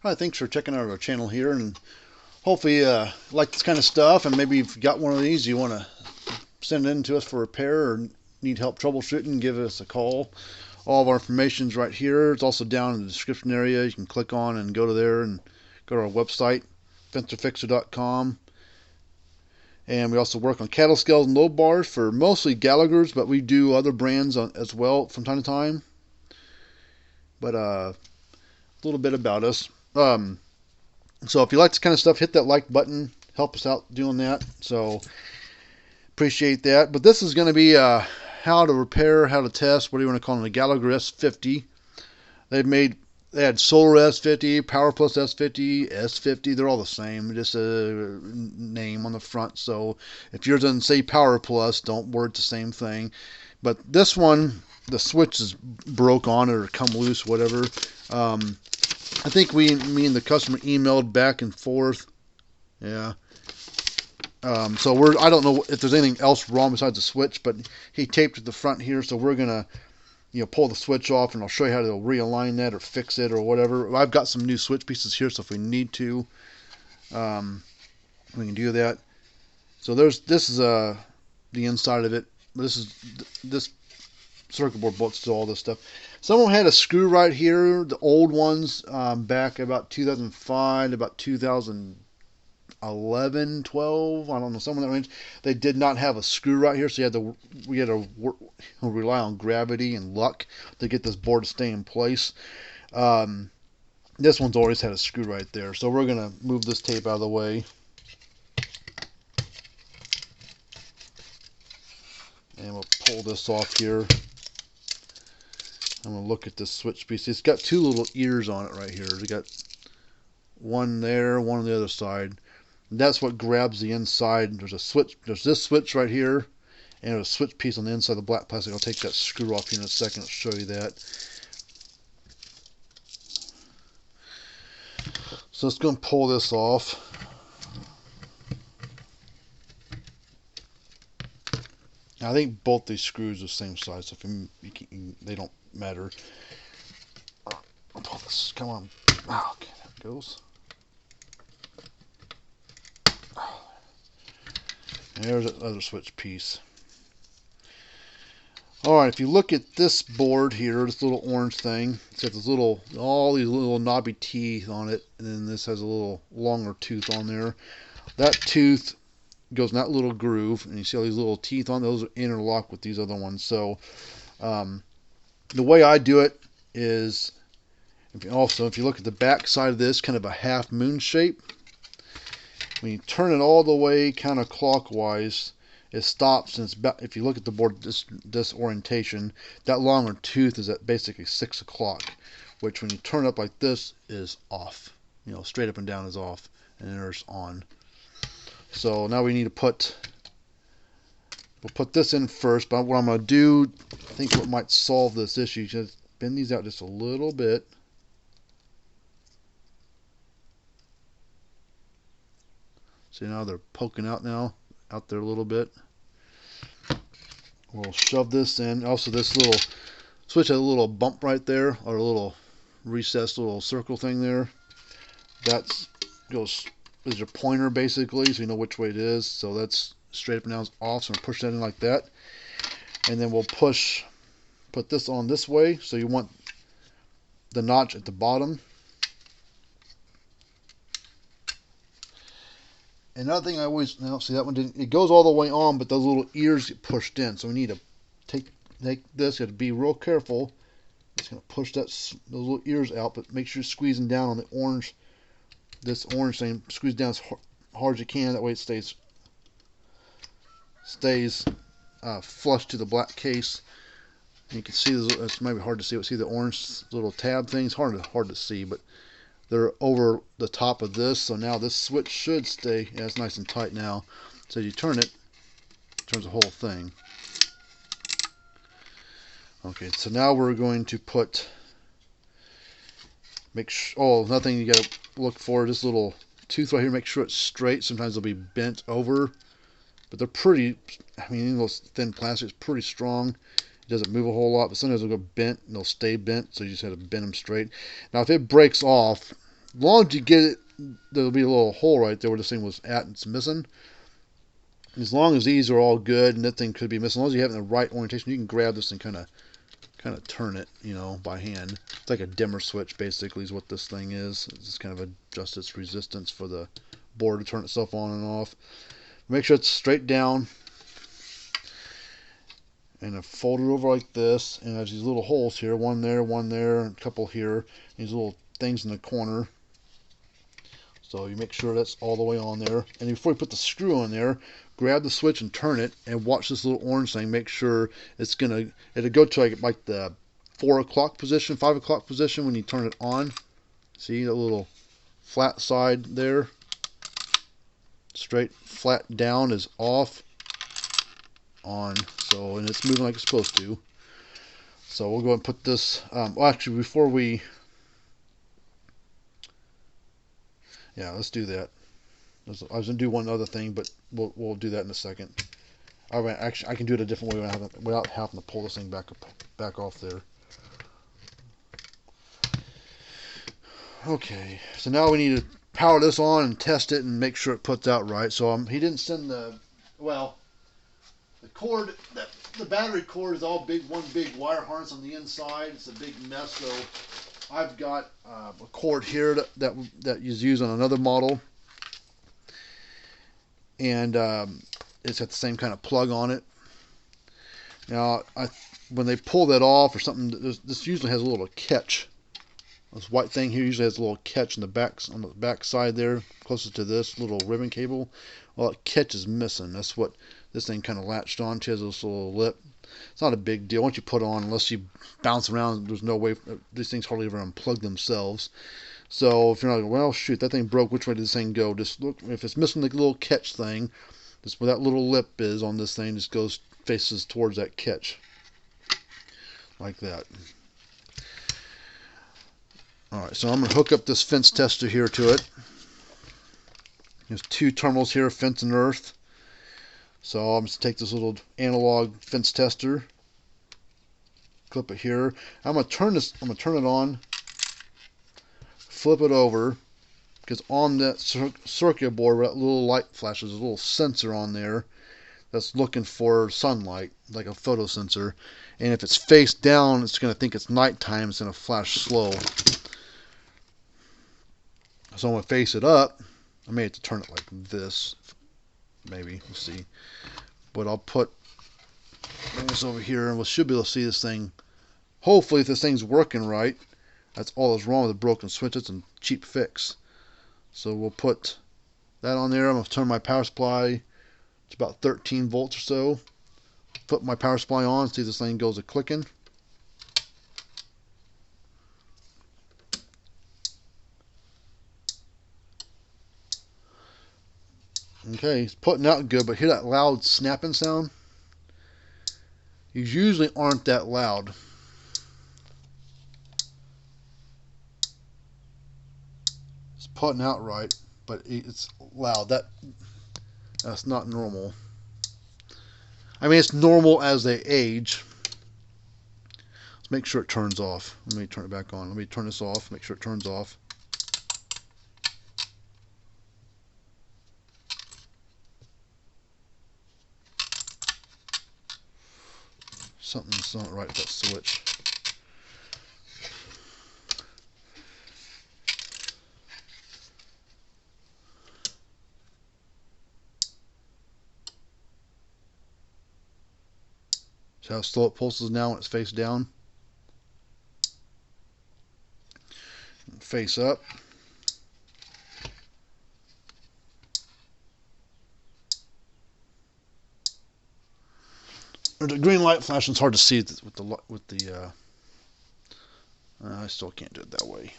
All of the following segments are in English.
Hi, thanks for checking out our channel here, and hopefully you like this kind of stuff, and maybe if you got one of these you want to send it in to us for repair or need help troubleshooting, give us a call. All of our information is right here. It's also down in the description area. You can click on and go to there and go to our website, fencerfixer.com. And we also work on cattle scales and load bars for mostly Gallagher's, but we do other brands as well from time to time. But a little bit about us. So if you like this kind of stuff, hit that like button. Help us out doing that. So appreciate that. But this is going to be how to repair, how to test, what do you want to call it, a Gallagher S50. They had Solar S50, Power Plus S50, S50. They're all the same, just a name on the front. So if yours doesn't say Power Plus, don't worry, it's the same thing. But this one, the switch is broke on it or come loose, whatever. I think me and the customer emailed back and forth. Yeah. So I don't know if there's anything else wrong besides the switch, but he taped at the front here, so we're gonna, pull the switch off, and I'll show you how to realign that or fix it or whatever. I've got some new switch pieces here, so if we need to, we can do that. So this is the inside of it. This circuit board bolts to all this stuff. Some of them had a screw right here. The old ones back about 2005, about 2011, 12. I don't know, somewhere in that range. They did not have a screw right here, so we had to rely on gravity and luck to get this board to stay in place. This one's always had a screw right there, so we're gonna move this tape out of the way. And we'll pull this off here. I'm going to look at this switch piece. It's got two little ears on it right here. It's got one there, one on the other side. And that's what grabs the inside. There's a switch. There's this switch right here, and there's a switch piece on the inside of the black plastic. I'll take that screw off here in a second. I'll show you that. So let's go and pull this off. Now, I think both these screws are the same size, so they don't matter. I'll pull this. Come on. Oh, okay, there it goes. And there's that other switch piece. Alright, if you look at this board here, this little orange thing, it's got all these little knobby teeth on it, and then this has a little longer tooth on there. That tooth goes in that little groove, and you see all these little teeth on those are interlocked with these other ones. So the way I do it is, if you look at the back side of this, kind of a half moon shape. When you turn it all the way kind of clockwise, it stops, and if you look at the board this orientation, that longer tooth is at basically 6 o'clock, which when you turn it up like this is off. Straight up and down is off, and then there's on. So now we need to we'll put this in first, but what I'm going to do, I think what might solve this issue, just bend these out just a little bit. See, now they're poking out out there a little bit. We'll shove this in. Also, this little switch has a little bump right there, or a little recessed little circle thing there. That is your pointer basically, so you know which way it is. So that's straight up and down is off, so I'm going to push that in like that. And then we'll put this on this way, so you want the notch at the bottom. Another thing I always, see that one didn't, it goes all the way on, but those little ears get pushed in, so we need to take this, you have to be real careful. It's going to push those little ears out, but make sure you're squeezing down on the orange, this orange thing, squeeze down as hard as you can, that way it stays flush to the black case. And you can see it's maybe hard to see, but see the orange little tab things, hard to see, but they're over the top of this, so now this switch should stay. Yeah, it's nice and tight now. So you turn it turns the whole thing. Okay, so now we're going to another thing you got to look for, this little tooth right here, make sure it's straight. Sometimes they'll be bent over, but they're pretty, those thin plastic is pretty strong. It doesn't move a whole lot, but sometimes they'll go bent and they'll stay bent, so you just have to bend them straight. Now if it breaks off, As long as you get it, there'll be a little hole right there where this thing was at and it's missing. As long as these are all good and that thing could be missing, as long as you have it in the right orientation, you can grab this and kind of turn it, you know, by hand. It's like a dimmer switch, basically, is what this thing is. It's just kind of adjust its resistance for the board to turn itself on and off. Make sure it's straight down. And I fold it over like this, and there's these little holes here, one there, a couple here, these little things in the corner. So you make sure that's all the way on there. And before you put the screw on there, grab the switch and turn it, and watch this little orange thing. Make sure it'll go to like the 4 o'clock position, 5 o'clock position when you turn it on. See the little flat side there? Straight flat down is off, on. So, and it's moving like it's supposed to. So we'll go ahead and put this, well, actually before we, yeah, let's do that. I was going to do one other thing, but we'll do that in a second. Actually, I can do it a different way without having to pull this thing back off there. Okay, so now we need to power this on and test it and make sure it puts out right. So he didn't send the cord, the battery cord is all one big wire harness on the inside. It's a big mess. So I've got a cord here that is used on another model, and it's got the same kind of plug on it. Now, when they pull that off or something, this usually has a little catch. This white thing here usually has a little catch on the back side there, closest to this little ribbon cable. Well, that catch is missing. That's what this thing kind of latched onto. It has this little lip. It's not a big deal. Once you put it on, unless you bounce around, there's no way. These things hardly ever unplug themselves. So if you're not, well, shoot, that thing broke. Which way did this thing go? Just look. If it's missing the little catch thing, just where that little lip is on this thing, just faces towards that catch, like that. Alright, so I'm going to hook up this fence tester here to it. There's 2 terminals here, fence and earth. So I'm just going to take this little analog fence tester, clip it here. I'm going to turn it on, flip it over, because on that circuit board where that little light flashes, there's a little sensor on there that's looking for sunlight, like a photo sensor. And if it's face down, it's going to think it's nighttime. It's going to flash slow. So I'm going to face it up. I may have to turn it like this. Maybe. We'll see. But I'll bring this over here, and we should be able to see this thing. Hopefully, if this thing's working right, that's all that's wrong with the broken switch. It's a cheap fix. So we'll put that on there. I'm going to turn my power supply. It's about 13 volts or so. Put my power supply on. See if this thing goes a clicking. Okay, it's putting out good, but hear that loud snapping sound? These usually aren't that loud. It's putting out right, but it's loud. That's not normal. I mean, it's normal as they age. Let's make sure it turns off. Let me turn it back on. Let me turn this off, make sure it turns off. Something's not right with that switch. See how slow it pulses now when it's face down? Face up. The green light flashing is hard to see with the I still can't do it that way.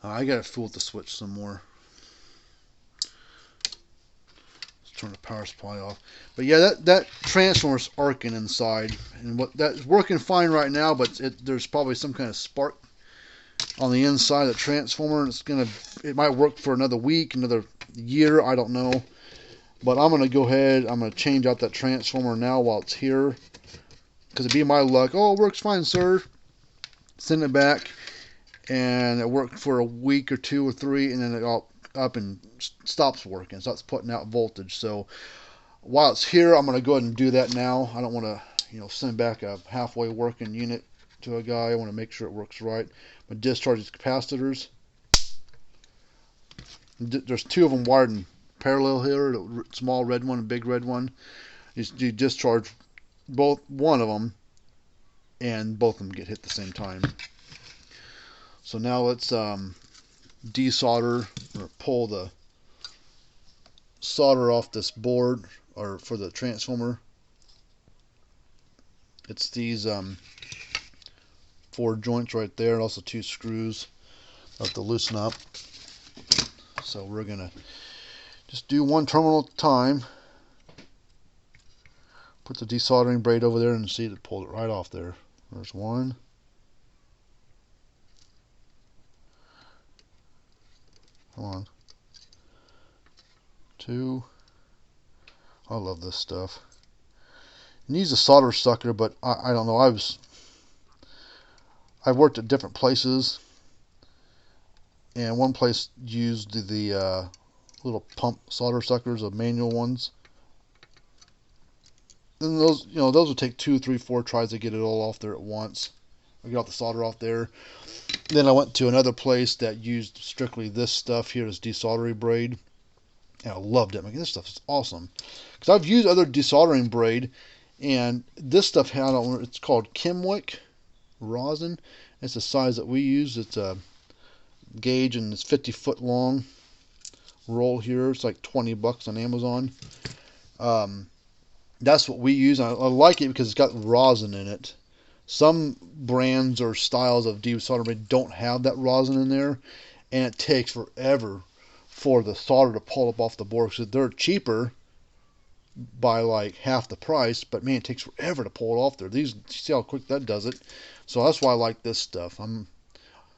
I gotta fool with the switch some more. Let's turn the power supply off. But yeah, that transformer's arcing inside, and that's working fine right now. But there's probably some kind of spark on the inside of the transformer, and it might work for another week, another year, I don't know. But I'm going to go ahead, I'm going to change out that transformer now while it's here. Because it'd be my luck, oh, it works fine, sir. Send it back, and it worked for a week or 2 or 3, and then it all up and stops working. So it's putting out voltage. So while it's here, I'm going to go ahead and do that now. I don't want to, send back a halfway working unit to a guy. I want to make sure it works right. I'm going to discharge these capacitors. There's 2 of them wired in parallel here, the small red one and big red one. You discharge one of them, and both of them get hit at the same time. So now let's desolder, or pull the solder off this board, or for the transformer. It's these 4 joints right there, and also 2 screws. I'll have to loosen up. So we're gonna just do one terminal at a time. Put the desoldering braid over there and see it pulled it right off there. There's 1. Come on. 2. I love this stuff. It needs a solder sucker, but I don't know. I've worked at different places, and one place used the little pump solder suckers, the manual ones. Then those would take 2, 3, 4 tries to get it all off there at once. I got the solder off there. Then I went to another place that used strictly this stuff here, this desoldering braid. And I loved it. This stuff is awesome. Because I've used other desoldering braid, and this stuff it's called Kimwick rosin. It's the size that we use. It's a gauge, and it's 50-foot long roll here. It's like $20 on Amazon. That's what we use. I like it because it's got rosin in it. Some brands or styles of desoldering braid don't have that rosin in there, and it takes forever for the solder to pull up off the board. Because they're cheaper by like half the price, but man, it takes forever to pull it off there. These, see how quick that does it. So that's why I like this stuff.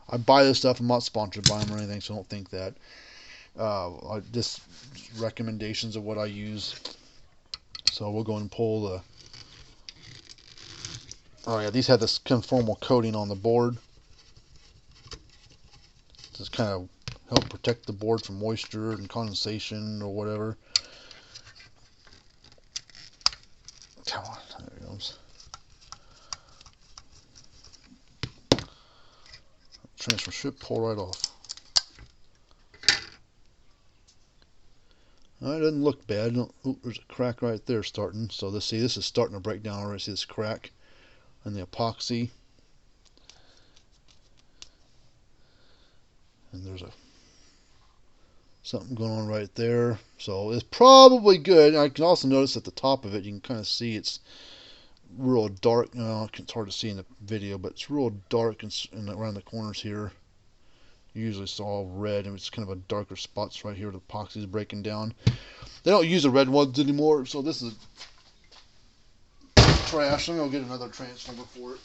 I buy this stuff. I'm not sponsored by them or anything, so don't think that. Just recommendations of what I use. So we'll go and pull the. Oh yeah, these have this conformal coating on the board. Just kind of help protect the board from moisture and condensation or whatever. Come on, there it goes. Transfer should pull right off. It doesn't look bad. Ooh, there's a crack right there starting. So let's see, this is starting to break down already. See this crack in the epoxy. And there's something going on right there. So it's probably good. I can also notice at the top of it, you can kind of see it's real dark. It's hard to see in the video, but it's real dark and around the corners here. Usually it's all red, and it's kind of a darker spots right here. The epoxy is breaking down. They don't use the red ones anymore, so this is trash. I'm gonna get another transformer for it.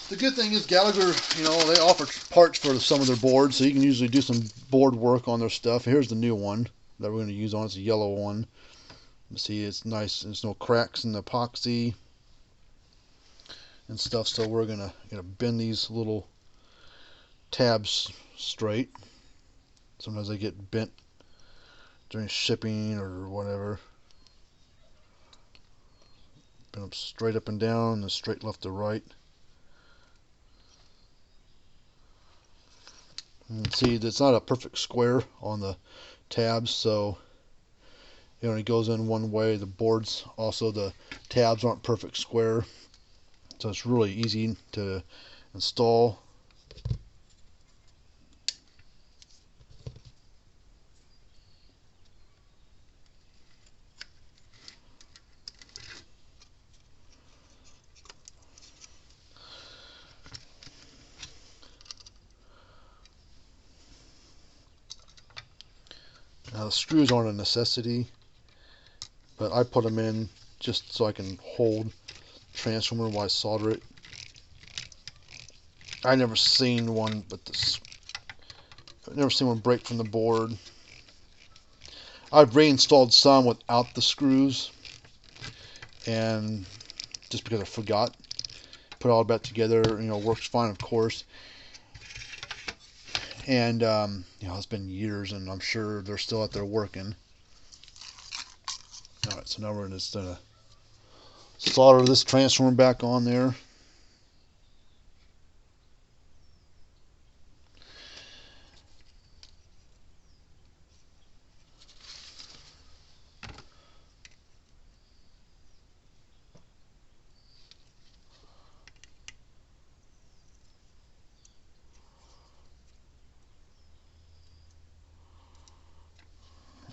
The good thing is Gallagher, they offer parts for some of their boards, so you can usually do some board work on their stuff. Here's the new one that we're going to use on. It's a yellow one. You see, it's nice. There's no cracks in the epoxy and stuff. So we're gonna bend these little tabs straight. Sometimes they get bent during shipping or whatever. Bend them straight up and down, and straight left to right. And see, it's not a perfect square on the tabs, so it only goes in one way. The boards, also the tabs aren't perfect square, so it's really easy to install. Now the screws aren't a necessity, but I put them in just so I can hold the transformer while I solder it. I never seen one, but I've never seen one break from the board. I've reinstalled some without the screws, and just because I forgot, put all that together. Works fine, of course. And it's been years, and I'm sure they're still out there working. All right, so now we're just gonna solder this transformer back on there.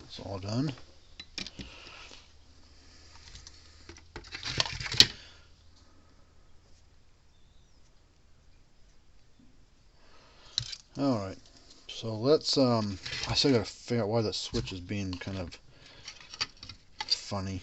It's all done. Alright, so let's, I still gotta figure out why that switch is being kind of funny.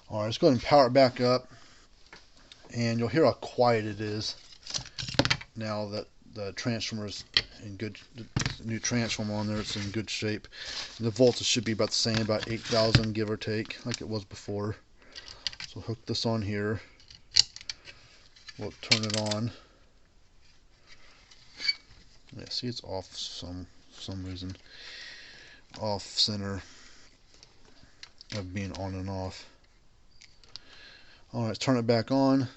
Alright, let's go ahead and power it back up, and you'll hear how quiet it is now that the transformer is in good, the new transformer on there, it's in good shape. And the voltage should be about the same, about 8,000 give or take, like it was before. So hook this on here. We'll turn it on. Yeah, see, it's off for some reason. Off center of being on and off. Alright, let's turn it back on.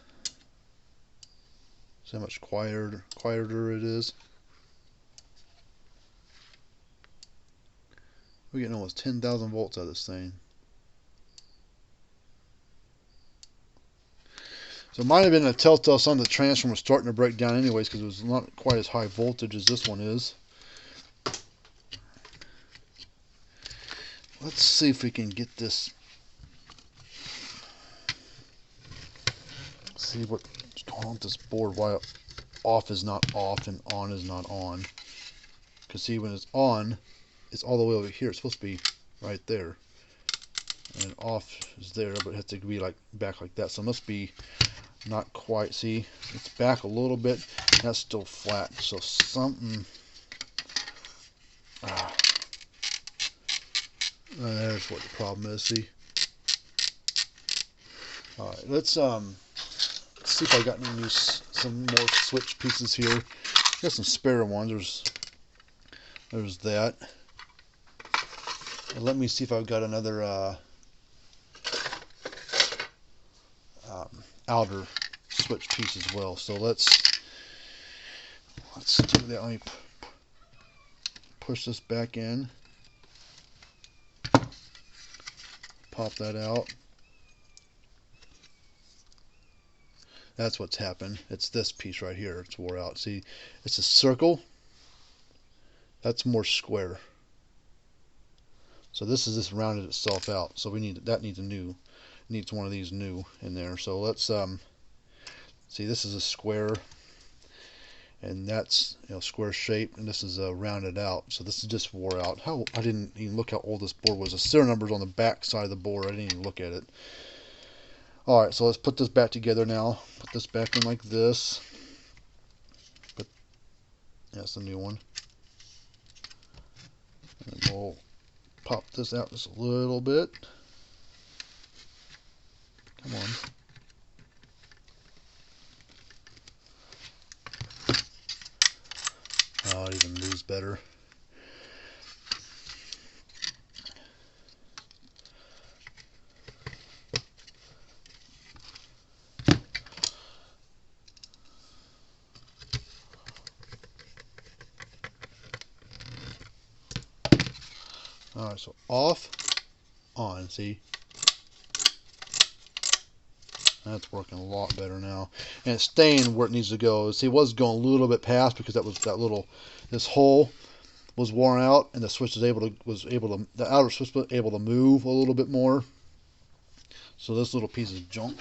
See how much quieter it is. We're getting almost 10,000 volts out of this thing. So it might have been a telltale sign the transformer was starting to break down anyways, because it was not quite as high voltage as this one is. Let's see if we can get this. See what's going on with this board, why off is not off and on is not on. Because see, when it's on, it's all the way over here. It's supposed to be right there. And off is there, but it has to be like back like that. So it must be not quite. See, it's back a little bit. That's still flat. So something. There's what the problem is. See. All right, let's see if I got any some more switch pieces here. Got some spare ones. There's that. And let me see if I've got another outer switch piece as well. So let's do that. Let me push this back in. Pop that out. That's what's happened. It's this piece right here. It's wore out. See, it's a circle. That's more square. So this is just rounded itself out. So that needs one of these new in there. So let's see. This is a square, and that's square shaped, and this is rounded out. So this is just wore out. I didn't even look how old this board was. The serial number's on the back side of the board. I didn't even look at it. Alright, so let's put this back together now. Put this back in like this. That's the new one. And we'll pop this out just a little bit. Come on. Oh, it even moves better. Alright, so off, on, see? That's working a lot better now. And it's staying where it needs to go. See, it was going a little bit past because this hole was worn out, and the switch the outer switch was able to move a little bit more. So this little piece is junk.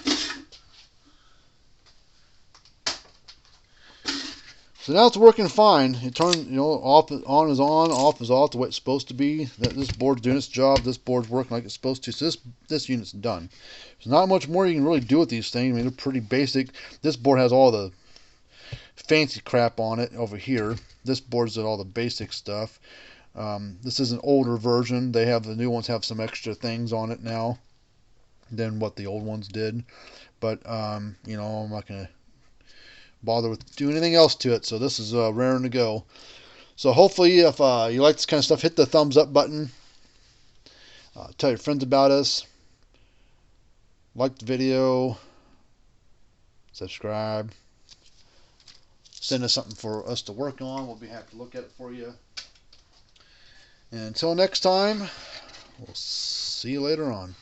So now it's working fine. It turned, off, on is on, off is off, the way it's supposed to be. This board's doing its job. This board's working like it's supposed to. So this unit's done. There's not much more you can really do with these things. I mean, they're pretty basic. This board has all the fancy crap on it over here. This board's did all the basic stuff. This is an older version. The new ones have some extra things on it now than what the old ones did. But I'm not gonna bother with doing anything else to it. So this is raring to go. So hopefully, if you like this kind of stuff, hit the thumbs up button. Tell your friends about us. Like the video. Subscribe. Send us something for us to work on. We'll be happy to look at it for you. And until next time, we'll see you later on.